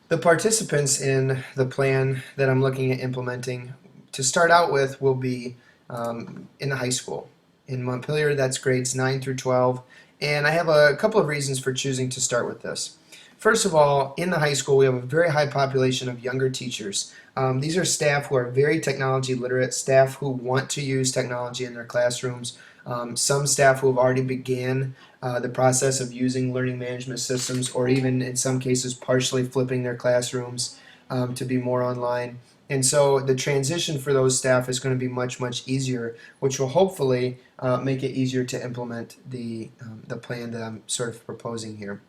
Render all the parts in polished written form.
The participants in the plan that I'm looking at implementing to start out with will be in the high school. In Montpelier, that's grades 9 through 12, and I have a couple of reasons for choosing to start with this. First of all, in the high school, we have a very high population of younger teachers. These are staff who are very technology literate, staff who want to use technology in their classrooms, some staff who have already began the process of using learning management systems, or even in some cases partially flipping their classrooms to be more online. And so the transition for those staff is going to be much, much easier, which will hopefully make it easier to implement the plan that I'm sort of proposing here.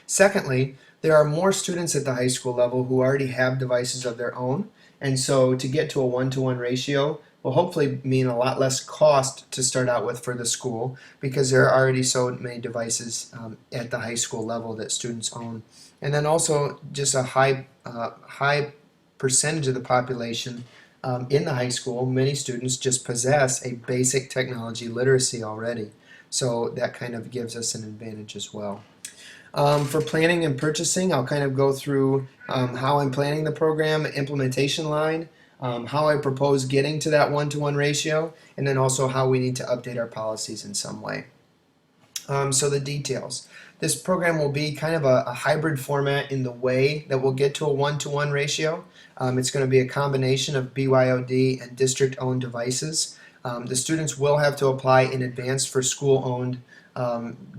Secondly, there are more students at the high school level who already have devices of their own, and so to get to a one-to-one ratio will hopefully mean a lot less cost to start out with for the school, because there are already so many devices at the high school level that students own. And then also just a high percentage of the population in the high school, many students just possess a basic technology literacy already, so that kind of gives us an advantage as well. For planning and purchasing, I'll kind of go through how I'm planning the program, implementation line, how I propose getting to that one-to-one ratio, and then also how we need to update our policies in some way. So the details. This program will be kind of a hybrid format in the way that we'll get to a one-to-one ratio. It's going to be a combination of BYOD and district-owned devices. The students will have to apply in advance for school-owned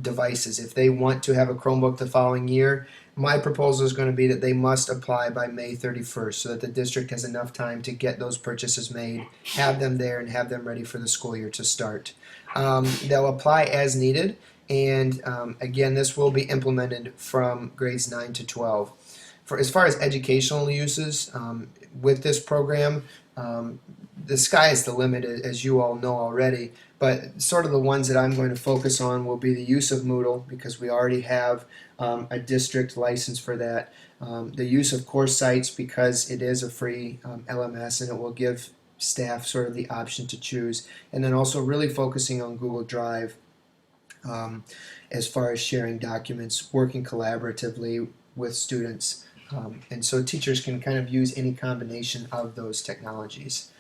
devices. If they want to have a Chromebook the following year, my proposal is going to be that they must apply by May 31st so that the district has enough time to get those purchases made, have them there, and have them ready for the school year to start. They'll apply as needed, and again, this will be implemented from grades 9 to 12. As far as educational uses, with this program, the sky is the limit, as you all know already, but sort of the ones that I'm going to focus on will be the use of Moodle, because we already have a district license for that, the use of course sites, because it is a free LMS and it will give staff sort of the option to choose, and then also really focusing on Google Drive as far as sharing documents, working collaboratively with students. And so teachers can kind of use any combination of those technologies.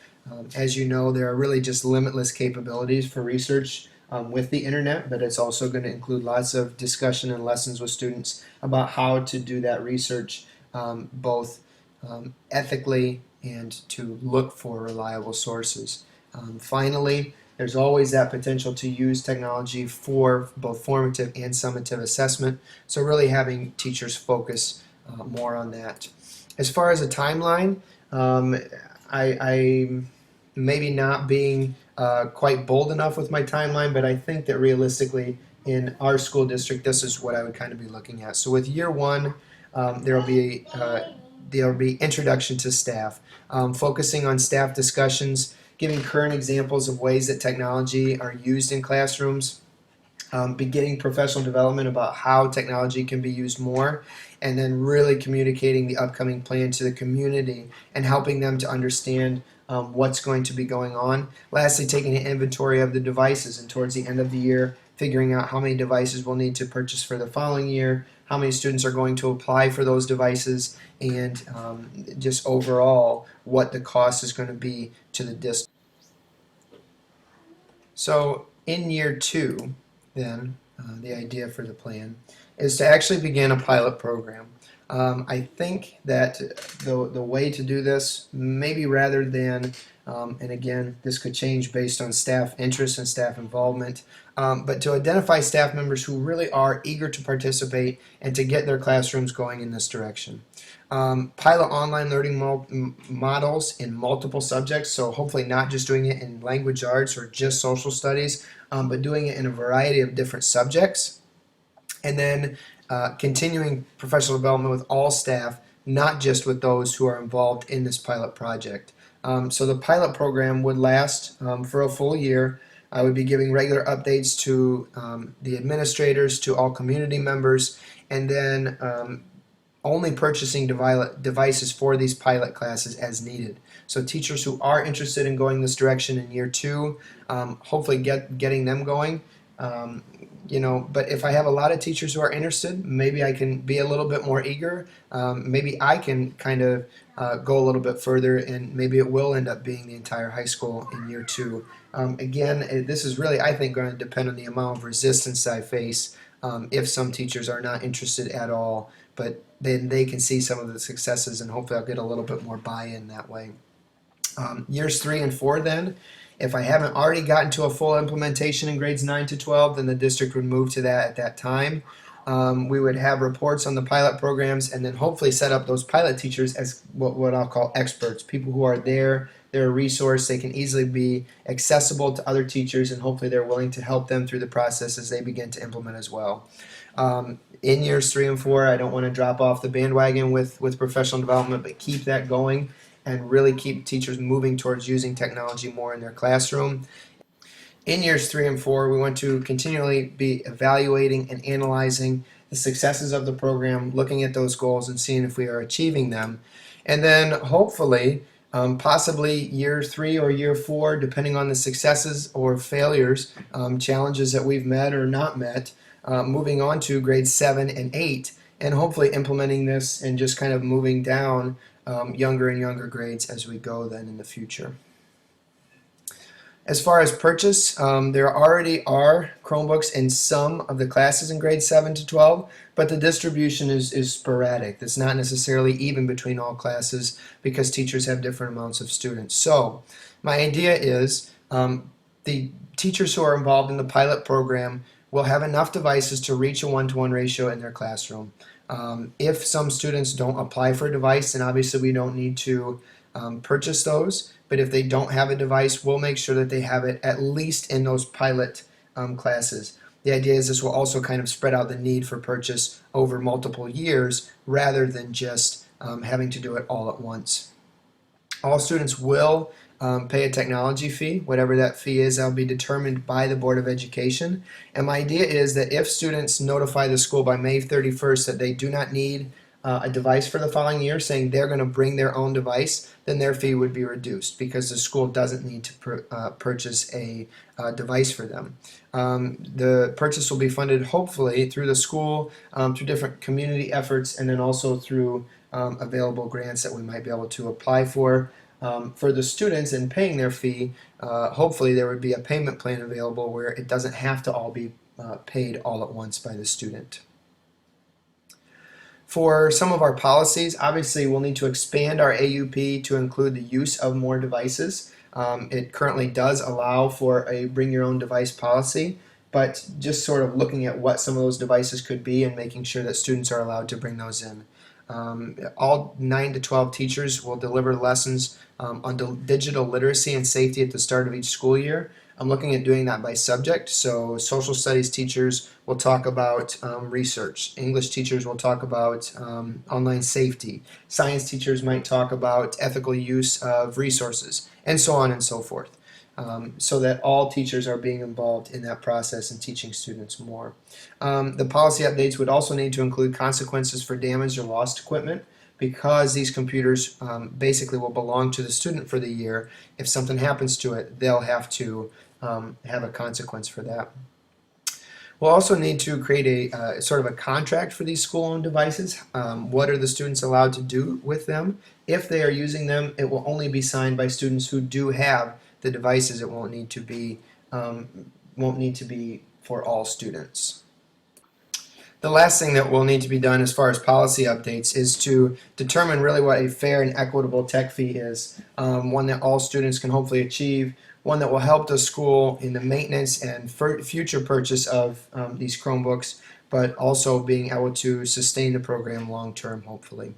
As you know, there are really just limitless capabilities for research with the internet, but it's also going to include lots of discussion and lessons with students about how to do that research both ethically and to look for reliable sources. Finally, there's always that potential to use technology for both formative and summative assessment, so really having teachers focus more on that. As far as a timeline, I maybe not being quite bold enough with my timeline, but I think that realistically in our school district, this is what I would kind of be looking at. So with year one, there will be introduction to staff, focusing on staff discussions, giving current examples of ways that technology are used in classrooms, beginning professional development about how technology can be used more, and then really communicating the upcoming plan to the community and helping them to understand what's going to be going on. Lastly, taking an inventory of the devices, and towards the end of the year, figuring out how many devices we'll need to purchase for the following year, how many students are going to apply for those devices, and just overall what the cost is going to be to the district. So in year two, then, the idea for the plan is to actually begin a pilot program. I think that the way to do this, maybe rather than, and again, this could change based on staff interest and staff involvement, but to identify staff members who really are eager to participate and to get their classrooms going in this direction. Pilot online learning models in multiple subjects, so hopefully not just doing it in language arts or just social studies, but doing it in a variety of different subjects. And then continuing professional development with all staff, not just with those who are involved in this pilot project. So the pilot program would last for a full year. I would be giving regular updates to the administrators, to all community members, and then only purchasing devices for these pilot classes as needed. So teachers who are interested in going this direction in year two, hopefully getting them going. Um, but if I have a lot of teachers who are interested, maybe I can be a little bit more eager. Maybe I can kind of go a little bit further, and maybe it will end up being the entire high school in year two. Again, this is really, I think, going to depend on the amount of resistance I face if some teachers are not interested at all, but then they can see some of the successes, and hopefully I'll get a little bit more buy-in that way. Years 3 and 4, then, if I haven't already gotten to a full implementation in grades 9 to 12, then the district would move to that at that time. We would have reports on the pilot programs, and then hopefully set up those pilot teachers as what I'll call experts, people who are there, they're a resource, they can easily be accessible to other teachers, and hopefully they're willing to help them through the process as they begin to implement as well. In years 3 and 4, I don't want to drop off the bandwagon with professional development, but keep that going and really keep teachers moving towards using technology more in their classroom. In years 3 and 4, we want to continually be evaluating and analyzing the successes of the program, looking at those goals and seeing if we are achieving them. And then hopefully, possibly year 3 or year 4, depending on the successes or failures, challenges that we've met or not met, moving on to grades 7 and 8, and hopefully implementing this and just kind of moving down younger and younger grades as we go then in the future. As far as purchase, there already are Chromebooks in some of the classes in grades 7 to 12, but the distribution is sporadic. It's not necessarily even between all classes because teachers have different amounts of students. So my idea is the teachers who are involved in the pilot program will have enough devices to reach a 1-to-1 ratio in their classroom. If some students don't apply for a device, then obviously we don't need to purchase those. But if they don't have a device, we'll make sure that they have it at least in those pilot classes. The idea is this will also kind of spread out the need for purchase over multiple years rather than just having to do it all at once. All students will pay a technology fee. Whatever that fee is, that'll be determined by the Board of Education. And my idea is that if students notify the school by May 31st that they do not need a device for the following year, saying they're going to bring their own device, then their fee would be reduced because the school doesn't need to purchase a device for them. The purchase will be funded hopefully through the school, through different community efforts, and then also through available grants that we might be able to apply for. For the students in paying their fee, hopefully there would be a payment plan available where it doesn't have to all be paid all at once by the student. For some of our policies, obviously we'll need to expand our AUP to include the use of more devices. It currently does allow for a bring your own device policy, but just sort of looking at what some of those devices could be and making sure that students are allowed to bring those in. All 9 to 12 teachers will deliver lessons on digital literacy and safety at the start of each school year. I'm looking at doing that by subject, so social studies teachers will talk about research, English teachers will talk about online safety, science teachers might talk about ethical use of resources, and so on and so forth. So that all teachers are being involved in that process and teaching students more. The policy updates would also need to include consequences for damaged or lost equipment because these computers basically will belong to the student for the year. If something happens to it, they'll have to have a consequence for that. We'll also need to create a sort of a contract for these school-owned devices. What are the students allowed to do with them? If they are using them, it will only be signed by students who do have the devices. It won't need to be for all students. The last thing that will need to be done as far as policy updates is to determine really what a fair and equitable tech fee is, one that all students can hopefully achieve, one that will help the school in the maintenance and future purchase of these Chromebooks, but also being able to sustain the program long term, hopefully.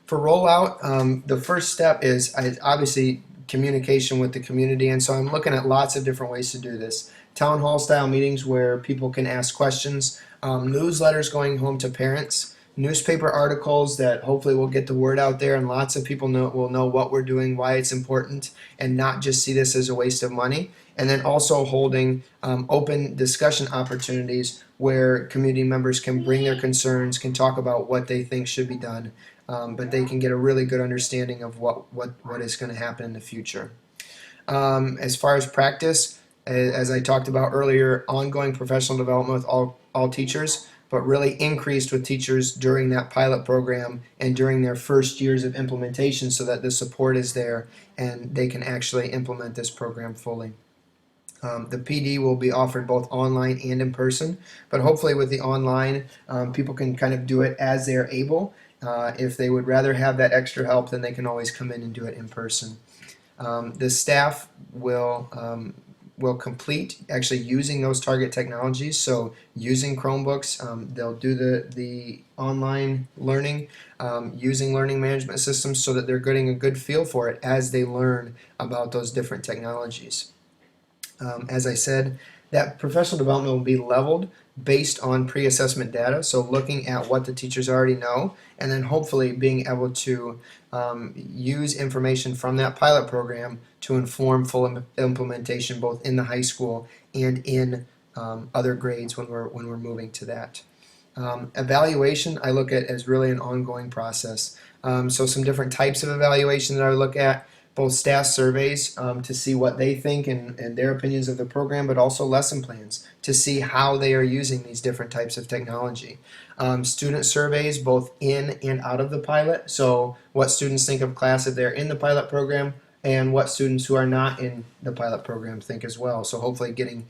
For rollout, the first step is obviously communication with the community, and so I'm looking at lots of different ways to do this. Town hall style meetings where people can ask questions, newsletters going home to parents, newspaper articles that hopefully will get the word out there and lots of people will know what we're doing, why it's important, and not just see this as a waste of money. And then also holding open discussion opportunities where community members can bring their concerns, can talk about what they think should be done, but they can get a really good understanding of what is going to happen in the future. As far as practice, as I talked about earlier, ongoing professional development with all teachers, but really increased with teachers during that pilot program and during their first years of implementation so that the support is there and they can actually implement this program fully. The PD will be offered both online and in person, but hopefully with the online, people can kind of do it as they're able. If they would rather have that extra help, then they can always come in and do it in person. The staff will complete actually using those target technologies. So using Chromebooks, they'll do the online learning using learning management systems so that they're getting a good feel for it as they learn about those different technologies. As I said, that professional development will be leveled based on pre-assessment data, so looking at what the teachers already know, and then hopefully being able to use information from that pilot program to inform full implementation both in the high school and in other grades when we're moving to that. Evaluation I look at as really an ongoing process. So some different types of evaluation that I would look at, both staff surveys to see what they think and their opinions of the program, but also lesson plans to see how they are using these different types of technology. Student surveys both in and out of the pilot, so what students think of class if they're in the pilot program and what students who are not in the pilot program think as well. So hopefully getting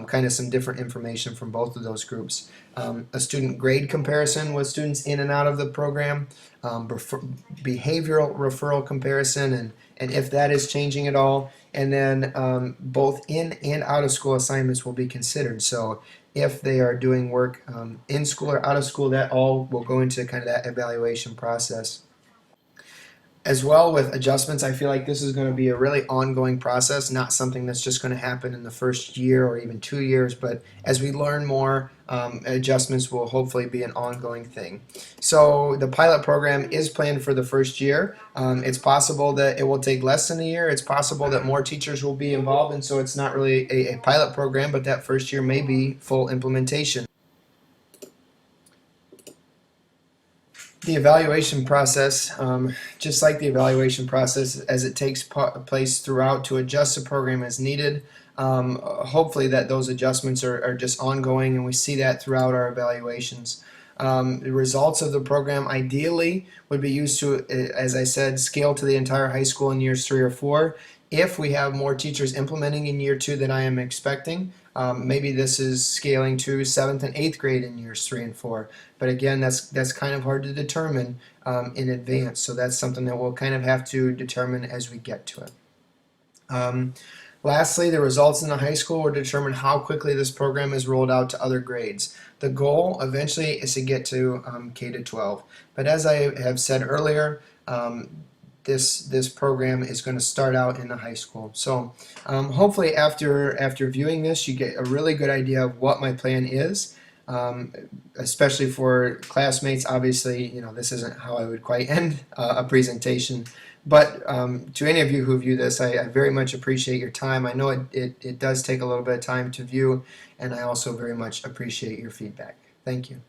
kind of some different information from both of those groups. A student grade comparison with students in and out of the program, behavioral referral comparison, and if that is changing at all, and then both in and out of school assignments will be considered. So if they are doing work in school or out of school, that all will go into kind of that evaluation process. As well with adjustments, I feel like this is going to be a really ongoing process, not something that's just going to happen in the first year or even 2 years, but as we learn more, adjustments will hopefully be an ongoing thing. So the pilot program is planned for the first year. It's possible that it will take less than a year. It's possible that more teachers will be involved, and so it's not really a pilot program, but that first year may be full implementation. The evaluation process, just like the evaluation process as it takes place throughout to adjust the program as needed, hopefully that those adjustments are just ongoing and we see that throughout our evaluations. The results of the program ideally would be used to, as I said, scale to the entire high school in years 3 or 4. If we have more teachers implementing in year 2 than I am expecting, maybe this is scaling to 7th and 8th grade in years 3 and 4. But again, that's kind of hard to determine in advance. So that's something that we'll kind of have to determine as we get to it. Lastly, the results in the high school will determine how quickly this program is rolled out to other grades. The goal eventually is to get to K to 12. But as I have said earlier, this program is going to start out in the high school. So hopefully after viewing this, you get a really good idea of what my plan is. Especially for classmates, obviously, this isn't how I would quite end a presentation. But to any of you who view this, I very much appreciate your time. I know it does take a little bit of time to view, and I also very much appreciate your feedback. Thank you.